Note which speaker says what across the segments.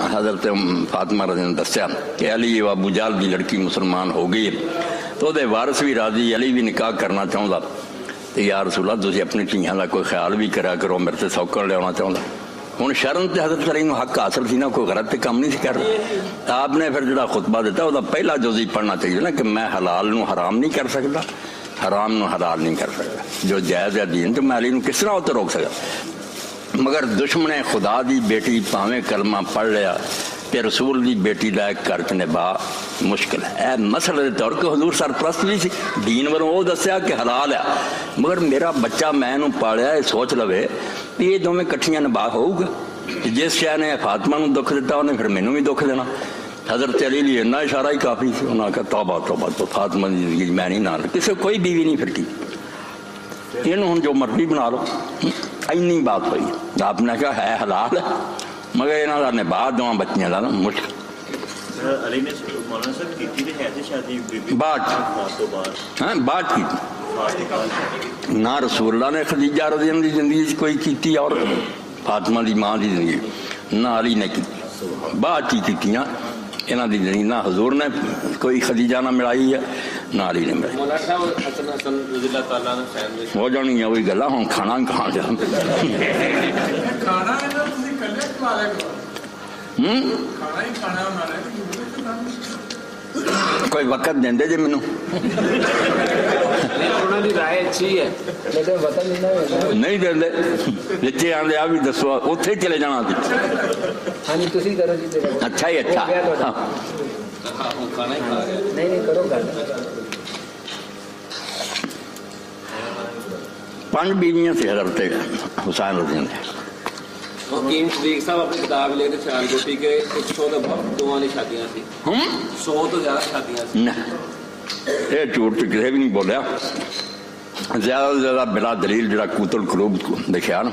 Speaker 1: हज़रत फातिमा रज़ी ने दस्या कि अली अबू जहल की लड़की मुसलमान हो गई तो वो वारिस भी राजी, अली भी निकाह करना चाहता। तो यार रसूला तुसीं अपनी धीआं का कोई ख्याल भी करा करो, मेरे से सौकड़ लिया चाहता। हुण शर्म तो हज़रत अली नूं हक हासिल थी ना, कोई गलत काम नहीं कर। आपने फिर जो खुतबा दिता वह पहला जुज़ पढ़ना चाहिए ना कि मैं हलाल नूं हराम नहीं कर सकता, हराम नूं हलाल नहीं कर सकता, जो जायज़ है दीन, तो मैं अली नूं किस तरह उत्ते रोक सकता। मगर दुश्मने खुदा दी बेटी भावें कलमा पढ़ लिया ते रसूल दी बेटी दा एक घर च निभा मुश्किल है। मसले के तौर पर हजूर सरप्रस्त भी सी, दीन वालों वो दस्या कि हलाल है, मगर मेरा बच्चा मैं इहनूं पालिया, ये सोच लवे कि ये दोवें कट्ठियां निभा होऊगा। जिस शय ने फातिमा नूं दुख दिता उन्हें फिर मैनूं भी दुख देना। हज़रत अली लिए इन्ना इशारा ही काफ़ी सी, उन्होंने कहा तौबा तौबा, तो फातिमा की जिंदगी मैं नहीं नाल किसी कोई बीवी नहीं फिर की, इन्हूं हुण जो मर्जी बना लो। इन्नी बात हुई, आपने कहा है हलाल है, मगर इन्हों का निभा दोवां बच्चियां का ना मुश्किल। बात की ना रसूलुल्लाह ने खदीजा रज़ी अल्लाह की जिंदगी कोई की और फातिमा की मां की जिंदगी ना अली ने की, बात ही की इन्हों की जिंदगी ना हजूर ने कोई खदीजा ना मिलाई है ना अली ने मिलाई। हो जानी है वही गल्लां, हुण खाना कहाँ जा कोई वक्त देंदे जे मैनू नहीं देंदे बच्चे आंदे आ भी दसो उत्थे चले जाना। अच्छा ही अच्छा पांच बीवियां से हज़रत हुसैन रज़ी ने।
Speaker 2: हकीम सदीक साहब अपनी किताब लेके ख्याल कोटी के 100 दोवां दी शादियां सी, 100 तो ज्यादा शादियां सी।
Speaker 1: ये झूठ तो किसी भी नहीं बोलिया, ज्यादा से ज्यादा बिला दलील जो कूतल करूब लिखा ना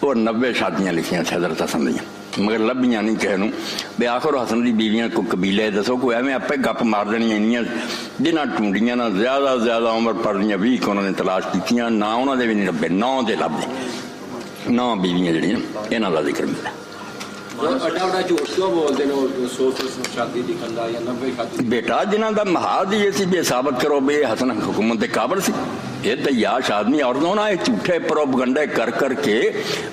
Speaker 1: वो 90 शादियां लिखिया हज़रत हसन दी, मगर लभियां नहीं किसी नूं। बे आखिर हसन दी बीवियां को कबीले दसो कोई एवं आपे गप मार देनियां इन्नियां जिन्हां टूंडियां ना ज्यादा से ज्यादा उम्र पढ़ लियां 20 उन्होंने तलाश की ना, उन्होंने भी नहीं लभे, 9 दे लभदे 9 बीवियां जड़ियां इन्हां दा जिक्र मिलदा। बेटा जिन्हों का महाज ये सी भी साबित करो भी हसन हुकूमत के काबिल सी, ये तयाश आदमी और ना झूठे प्रोपगंडे कर करके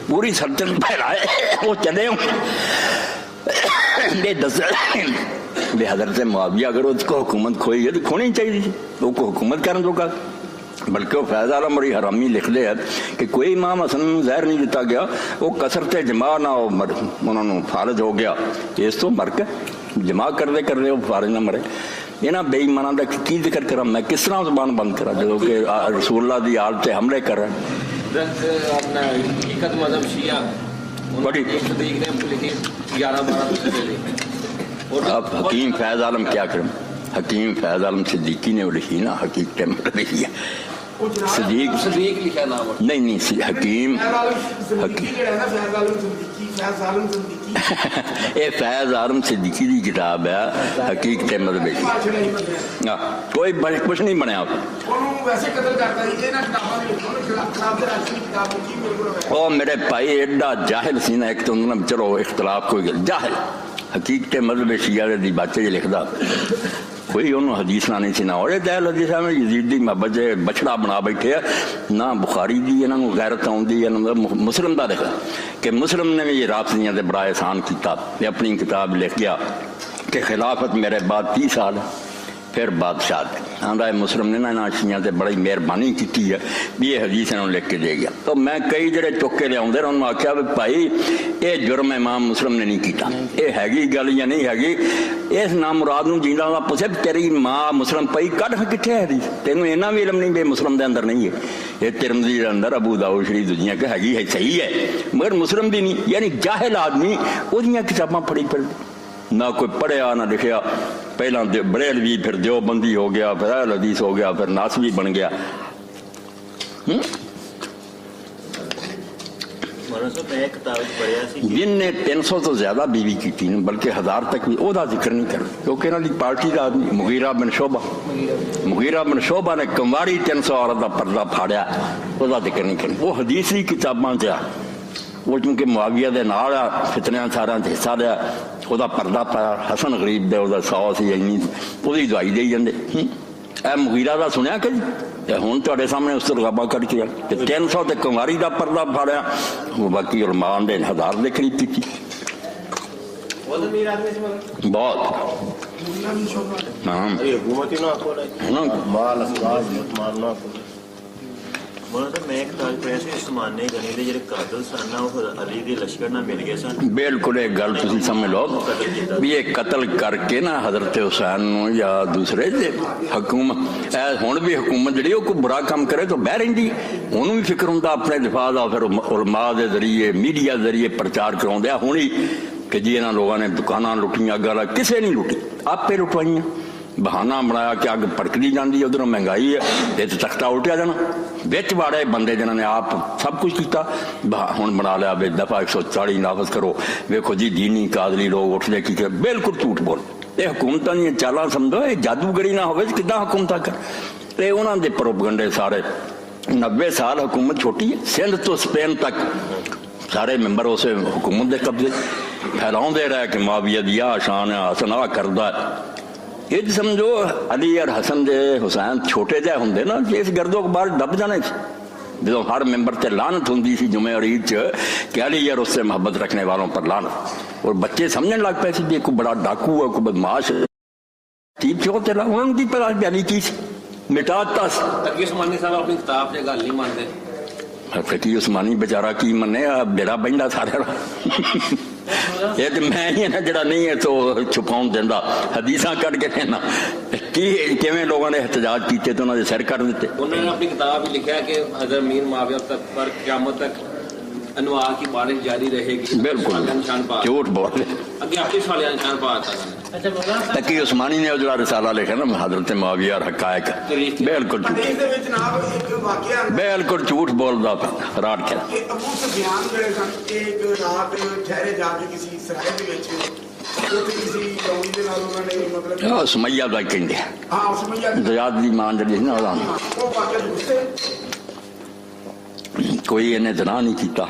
Speaker 1: पूरी सल्तनत फैलाए वो चले बे हज़रत मुआविया अगर उसको हुकूमत खोई है तो खोनी चाहिए, वो हुकूमत करने जोगा। बल्कि वह फैज़ आलम बड़ी हरामी लिखते हैं कि कोई इमाम हसन जहर नहीं दिता गया, वो कसरत जमा ना उन्होंने फारज हो गया, इस तो मर के जमा करते करते वो फारज ना मरे। इन्होंने बेईमाना का की जिक्र करा, मैं किस तरह जुबान बंद करा जो कि रसूलुल्लाह की आल से हमले कर रहे हैं। अब हकीम फैज़ आलम क्या करें, हकीम फैज़ आलम सिद्दीकी ने वो लिखी ना, हकीकत लिखी है सदीक नहीं हकीम ये फैज़ आलम सिद्दीकी की किताब है हकीकत मतलब कोई कुछ नहीं बनया ओ मेरे भाई एडा जाहिल सी ना, एक तो चलो इख्तलाफ कोई गल जाहिल हकीकत मतलब शिया दी बातें लिखदा कोई उन्होंने हदीस ना नहीं सी ना और दहल हदीस में यजीद दी महबत बछड़ा बना बैठे ना बुखारी दी इन्होंने गैरत आउंदी मुस्लिम का लिखा कि मुस्लिम ने भी ये राफजियां से बड़ा एहसान किया, अपनी किताब लिख गया कि खिलाफत मेरे बाद 30 साल फिर बादशाह आंदा मुस्लिम ने ना शियां से बड़ी मेहरबानी की है भी ये हदीस इन्होंने लिख के दे गया। तो मैं कई जड़े चुके लिया उन्होंने आख्या भी भाई ये जुर्म इमाम मुस्लिम ने नहीं किया, ये हैगी गल या नहीं हैगी, इस नाम मुराद नूं जींदा दा पुछे तेरी मां मुस्लिम पई कढ़ किथे है हदीस, तेनों इन्ना भी इलम नहीं बे मुस्लिम के अंदर नहीं है, ये तिरमिज़ी के अंदर अबू दाऊद शरीफ दुनिया के हैगी है सही है मगर मुस्लिम भी नहीं। यानी जाहिल आदमी उहदियां किताबां पढ़ी फिर ना कोई पढ़िया ना लिखिया, पहला बरेलवी फिर देवबंदी हो गया, फिर अहल हदीस हो गया, फिर नासवी बन गया। जिनने 300 तो ज्यादा बीवी की थी बल्कि 1000 तक भी ओदा जिक्र नहीं कर, क्योंकि इन्होंने पार्टी का आदमी मुगीरा बिन शोभा ने कंवारी 300 औरत का पर्दा फाड़िया, ओदा जिक्र नहीं कर। वो हदीस की किताबां च वो चूंकि मुआविया दे नाल फितनियां सारा हिस्सा लिया ਉਹਦਾ ਪਰਦਾ ਪਾਇਆ ਹਸਨ ਗਰੀਬ ਦੇ ਉਹਦਾ 100 ਸੀ ਇੰਨੀ ਉਹਦੀ ਦਵਾਈ ਦੇਈ ਜਾਂਦੇ ਇਹ ਮੁਗੀਰਾ ਦਾ ਸੁਣਿਆ ਕਿ ਤੇ ਹੁਣ ਤੁਹਾਡੇ ਸਾਹਮਣੇ ਉਸ ਤੋਂ ਰਗਾਬਾ ਕੱਢ ਕੇ ਤੇ 300 ਤੇ ਕੁਮਾਰੀ ਦਾ ਪਰਦਾ ਫਾੜਿਆ ਉਹ ਬਾਕੀ ਉਲਮਾਨ ਦੇ ਹਜ਼ਾਰ ਦੇ ਕਰੀਬ ਕੀਤੀ बहुत हाँ बिल्कुल एक गल तुसीं समझ लो भी ये कतल करके ना हजरत हुसैन नूं या दूसरे हुकूमत हुण भी हुकूमत जिहड़ी कोई बुरा काम करे तो बह रहिंदी उहनूं भी फिक्र हुंदा अपने दिफा दा फिर उलमा दे जरिए मीडिया जरिए प्रचार कराउंदे आ हुण ही कि जी इन्होंने लोगों ने दुकाना लुटियां गल किसी नहीं लुटी आपे लुटवाइया बहाना बनाया कि अग भड़कदी जाती है उधरों महंगाई है ये तो तख्ता उल्टिया जाना बिच वाड़े बंदे जिन्होंने आप सब कुछ किया हुण बना लिया भी दफा 140 नाफज करो वेखो जी दीनी कादली लोग उठते की बिल्कुल झूठ बोल ये हुकूमत दी चालां समझो ये जादूगरी ना हो किदां हुकूमत कर ये उन्होंने प्रोपगंडे सारे 90 साल हुकूमत छोटी है सिंध तो स्पेन तक सारे मैंबर उस हुकूमत के कब्जे फैलाते रहे कि मुआविया दी आ शान है हसन आ करदा ये समझो अली और हसन दे हुसैन छोटे जहे होंगे ना इस गर्दों के बाहर दब जाने जो हर मैंबर से लानत होंगी सी जुमे और ईद कि अली यार उससे मोहब्बत रखने वालों पर लानत और बच्चे समझने लग पे सी कोई बड़ा डाकू है कोई बदमाश है ठीक क्यों तेरा उन्होंने की पता अली की मिटाता
Speaker 2: तकी उस्मानी साहब अपनी किताब से गल नहीं मानते
Speaker 1: फकीर उस्मानी बेचारा की मने बेड़ा बहंदा सारे ये तो मैं ही ना जरा नहीं है तो छुपाउन देंदा हदीसा कट के देना कि किवें लोगों ने एहतजाज किए तो उन्होंने सिर कर दिते
Speaker 2: उन्होंने अपनी किताब में लिखा कि हज़रत मीर मुआविया तक पर क़यामत तक अनवार की बारिश जारी रहेगी
Speaker 1: बिल्कुल झूठ बोल
Speaker 2: अगे अपने सवालिया निशान पा आता
Speaker 1: तकी उस्मानी ने जो रिसाला लिखा ना हजरत मुआविया और हकायक बिल्कुल बिल्कुल झूठ बोलदा रात के
Speaker 3: अबू सुफियान ਜਿਹੜੇ ਸਨ ਇੱਕ ਰਾਤ ਠਹਿਰੇ ਜਾ ਕੇ ਕਿਸੇ ਸਰਾਏ ਦੇ ਵਿੱਚ ਉੱਥੇ ਕਿਸੇ ਕੌਮੀ ਦੇ ਨਾਲ ਉਹਨਾਂ ਨੇ ਮਤਲਬ
Speaker 1: ਸੁਮਈਆ ਦਾ ਕਹਿੰਦੇ
Speaker 3: ਹਾਂ ਸੁਮਈਆ
Speaker 1: ज़ियाद ਦੀ ਮਾਂ ਜਿਹੜੀ ਨਾ ਉਹਦਾ
Speaker 3: ਉਹ ਵਾਕਿਆ ਗੁੱਸੇ
Speaker 1: कोई इन्हें जना नहीं किया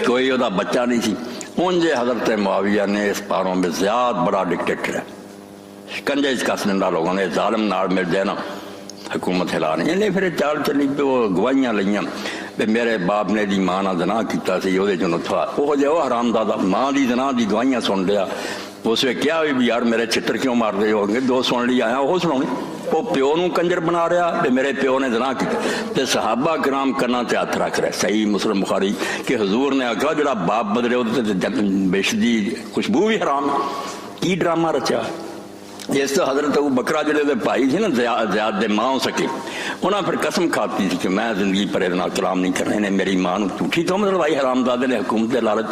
Speaker 1: कोई ओदा बच्चा नहीं सी उन जे हजरत मुआविया ने इस पारों में ज़ियाद बड़ा डिक्टेटर है शिकंजे कस दिंदा लोगों ने जालिम नाल मिल जाए ना हुकूमत हिलानी इन्हें फिर चाल चली वो गवाहियां लईयां भी मेरे बाप ने दी मां नाल जना कीता सी ओदे चों था वो जो हरामदादा मां दी जना दी गवाहियां सुन लिया उसने क्या भी यार मेरे चित्र क्यों मार रहे होंगे दो सुन ली आया वो सुनानी वो प्यो नूं कंजर बना रहा भी मेरे प्यो ने जना किया सहाबा कराम करना ते हथ रख रहे सही मुस्लिम बुखारी कि हजूर ने आखा जो बाप बदले बिश दी खुशबू भी हराम की ड्रामा रचा इस तो हजरत अबू बकरा जो भाई थे ना ज़ियाद दे मां हो सके उन्हें फिर कसम खाती थी कि मैं जिंदगी पर कलाम नहीं करना इन्हें मेरी मां झूठी तो मतलब भाई हरामदादे ने हुकूमत के लालच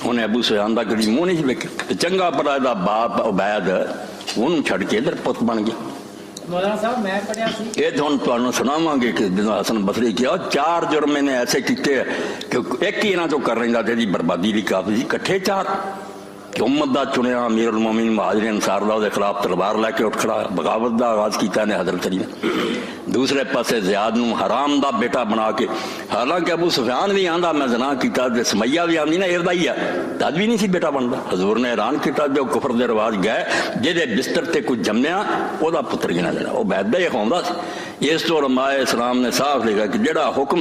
Speaker 1: उन्हें अबू सुफयान का कभी मुंह नहीं वेख्या चंगा भला दा बाप उबैद उन्होंने छड़ के इधर पुत बन गया ये तुहानू सुनावांगे कि हसन बसरी किया 4 जुर्म ने ऐसे किए कि एक ही इन्हों तो कर रहा जी बर्बादी भी काफी कट्ठे 4 कि उम्मत का चुनिया अमीर उल मोमिन महाजिर अंसार के खिलाफ तलवार लैके उठ खड़ा बगावत का आगाज किया ने हजरत अली ने दूसरे पासे ज़ियाद नूं हराम का बेटा बना के हालांकि अबू सुफियान भी आंदा मैं जना किया समैया भी आंदी ना इहदा ही है तद भी नहीं सी बेटा बनता हजूर ने ऐलान किया जो कुफर दे रिवाज गए जिहदे बिस्तर ते कुछ जम्मिया ओहदा पुत्र गिना जाना वह बैदा ही खाउंदा सी इस तो उलमाए इस्लाम ने साफ लिखा कि जिहड़ा हुक्म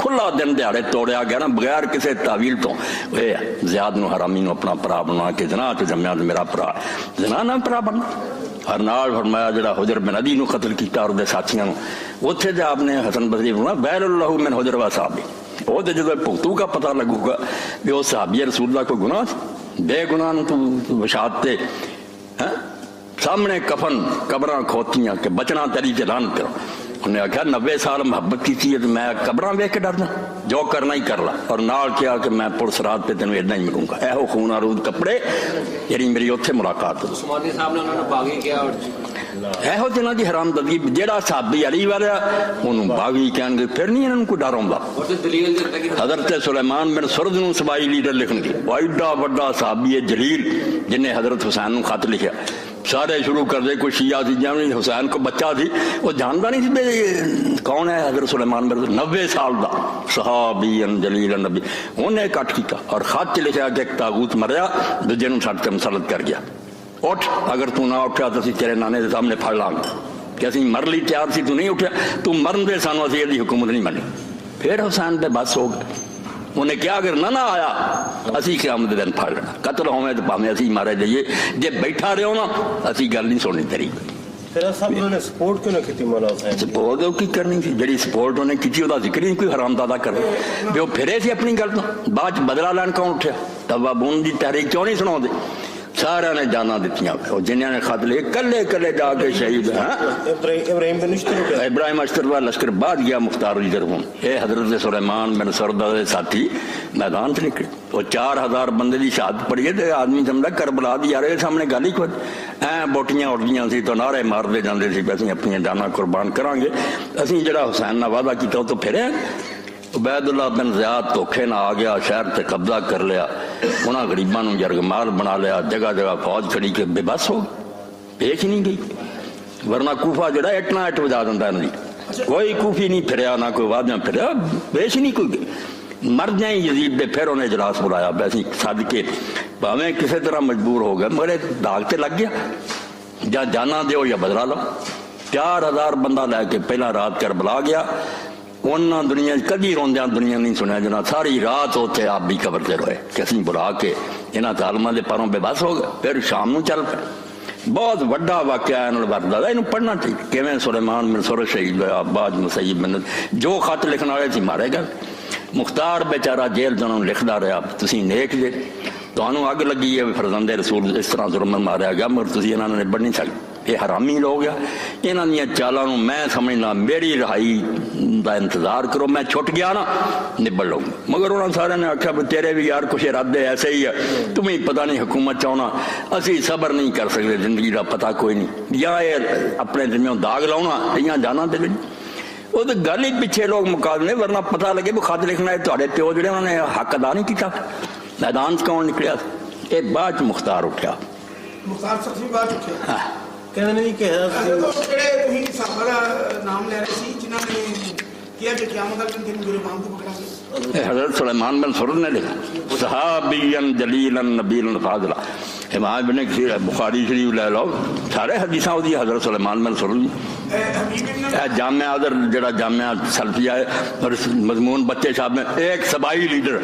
Speaker 1: खुला दिन दिहाड़े तोड़िया गया ना बगैर किसी तावील तो ज़ियाद नूं हरामी नूं अपना भरा बना के जना च जम्मिया तो मेरा भरा जना ना भरा बनना हर नाल फरमाया जो हुजर बिन अदी नूं कतल किया और दे साथियों उत्थे जो आपने हसन बसरी फरमाया बैलुल्लाहु मिन हुजर व साहबी वो तो जो भुगतू का पता लगूगा भी वो सहाबी रसूल का कोई गुनाह बेगुनाह तू वशाते सामने कफन कबरां खोतियां कि बचना तेरी जलान करो उन्हें आख्या 90 साल मुहब्बत की थी तो मैं कबरां वेख के डरना जो करना ही कर ला और नाल किया कि मैं पुलिस रात पे तेन इदा ही मिलूंगा एहो खून आरूद कपड़े जी मेरी उत्थे मुलाकात
Speaker 2: उस्मानी साहब ने उन्होंने बागी किया
Speaker 1: ਇਹੋ ਜਿਹਨਾਂ ਦੀ ਹਰਾਮਦਗੀ ਜਿਹੜਾ ਸਾਬੀ ਅਲੀ ਵਾਲਾ ਉਹਨੂੰ ਬਾਗੀ ਕਹਿਣਗੇ ਫਿਰ ਨਹੀਂ ਇਹਨਾਂ ਨੂੰ ਕੋਈ ਡਰ ਆਉਂਦਾ ਹਜ਼ਰਤ ਸੁਲੈਮਾਨ ਬਿਨ ਸੁਰਦ ਨੂੰ ਸਬਾਈ ਲੀਡਰ ਲਿਖਣਗੇ ਐਡਾ ਵੱਡਾ ਸਾਬੀ ਜਲੀਲ ਜਿਨੇ ਹਜ਼ਰਤ ਹੁਸੈਨ ਨੂੰ ਖਤ ਲਿਖਿਆ सारे शुरू कर दे। कोई शिया सी जिवें हुसैन को बच्चा सी वो जानता नहीं सी भी कौन है हज़रत सुलेमान मिर्ज़ा। 90 साल का सहाबी जलील नबी उन्हें कट किया और खत च लिखा कि एक तागूत मरिया दूजे नूं छड्ड के मुसलत कर गया। उठ, अगर तू ना उठा तो असीं तेरे नाने के सामने फड़ लांगे कि असीं मर ली तैयार सी, तू नहीं उठा, तू मरन दे सानूं असीं इहदी हुकूमत नहीं मनी। फिर हुसैन दे बस हो गए। उन्हें क्या अगर ना आया असी क़यामत दे दिन फड़ लेना, कतल होवे तो भावें असी मारे जाइए, जे बैठा रहो ना असी गल नहीं सुननी तेरी।
Speaker 4: फिर सब उन्होंने सपोर्ट क्यों ना की मौला हुसैन?
Speaker 1: सपोर्ट की करनी सी, जी सपोर्ट उन्हें की उसका जिक्र नहीं कोई हरामजादा करे भी वो फिरे सी अपनी गल तो। बाद बदला लैन कौन उठा? तवाबून की तहरीक क्यों नहीं सुनाते? सारे ने जाना दित्तियां, जिन्होंने ने खत लिखे कले कले जाके शहीद इब्राहिम अश्तर का लश्कर बाद गया मुख्तार की तरफों। ये हजरत सुलेमान बिन सरदा के साथी मैदान से निकले, वो 4000 बंदे की शहादत पड़ी है तो आदमी समझा करबला दी यार सामने गल ही खुद ऐ बोटियां उठदियां सी तो नारे मारते जाते सी असं अपन जाना कुर्बान करांगे। असीं जिहड़ा हुसैन नाल वादा किया तो फिरे। उबैदुल्ला बिन ज़ियाद धोखे ना आ गया, शहर से कब्जा कर लिया, उन्होंने गरीबों को जरगमाल बना लिया, जगह जगह फौज खड़ी के बेबस हो पेश ही नहीं गई। वरना कूफा जरा इट ना इट बजा दिंदा इन्हां दी, कोई कूफी नहीं फिरिया ना कोई वादियां फिरिया, पेश ही नहीं कोई गई। मर जाए यजीद दे फिर उन्हें इजलास बुलाया, वैसे सद के भावें किसी तरह मजबूर हो गए, मगर दाग ते लग गया या जाना दो या बदला लो। 4000 बंदा लैके पहला रात कर बुला गया। उन्होंने दुनिया कभी रोंदियां दुनिया नहीं सुनिया जना, सारी रात उत्थे आप भी कबर से रोए कि असीं बुला के इन्हां जालमां दे परों बेबस हो गए। फिर शाम नूं चल पे बहुत वड्डा वाकया इन्हां वरदा, इन्हूं पढ़ना चाहिए किवें सुलेमान बिन सुर शहीद होया, अब्बास मुसैयब बिन जो खत लिखण वाले सी मारे गए। मुख्तार बेचारा जेल च उन्होंने लिखदा रहा तुसीं नेक जे, तुहानूं अग लगी है फरजंदे रसूल इस तरह जुर्म मारिया गया, मगर तुसीं इन्हां नूं निबड़ नहीं सकदे। ये हरामी लोग आ, इन्हां दियां चालां नूं मैं समझना मेरी रिहाई का इंतजार करो, मैं छुट गया ना निबड़ लूंगा। मगर उन्होंने सारे ने आख्या तेरे भी यार कुछ इरादे ऐसे ही है, तुम्हें पता नहीं हुकूमत चाहना, असी सबर नहीं कर सकते, जिंदगी का पता कोई नहीं, या ये अपने जिम्मे दाग लाना या जाना दे वो तो गल ही पिछे लोग मुका दें, वरना पता लगे भी खत लिखना है थोड़े प्यो जो उन्होंने हक अदा नहीं किया। मैदान से कौन निकलिया? ये बाद मुख्तार उठा,
Speaker 3: मुख्तार सख्ती बाद उठे।
Speaker 4: कहने नहीं कि
Speaker 3: नाम ले रहे सी जिन्हों ने किया कि क़यामत वाले दिन गुरु इमाम को पकड़ांगे।
Speaker 1: हज़रत सुलेमान बिन सुर ने लिखा सहाबियन जलीलन नबीलन फाज़ला। इमाम इब्न कसीर बुखारी शरीफ ले लो, सारे हदीसां उहदी हज़रत सुलेमान बिन सुर जामिया उधर जड़ा जामिया सल्फिया है और मजमून बच्चे साहब में एक सबाई लीडर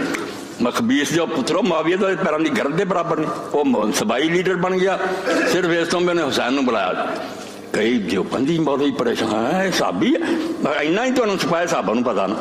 Speaker 1: मखबीस जो पुत्रो मुआविया तो पैरों की गर्द के बराबर नहीं, वो सबाई लीडर बन गया। सिर्फ इस तो मैंने हुसैन को बुलाया, कई जो बंदी बहुत ही परेशान है साहबी इन्ना ही तो सिपाही साहबा पता ना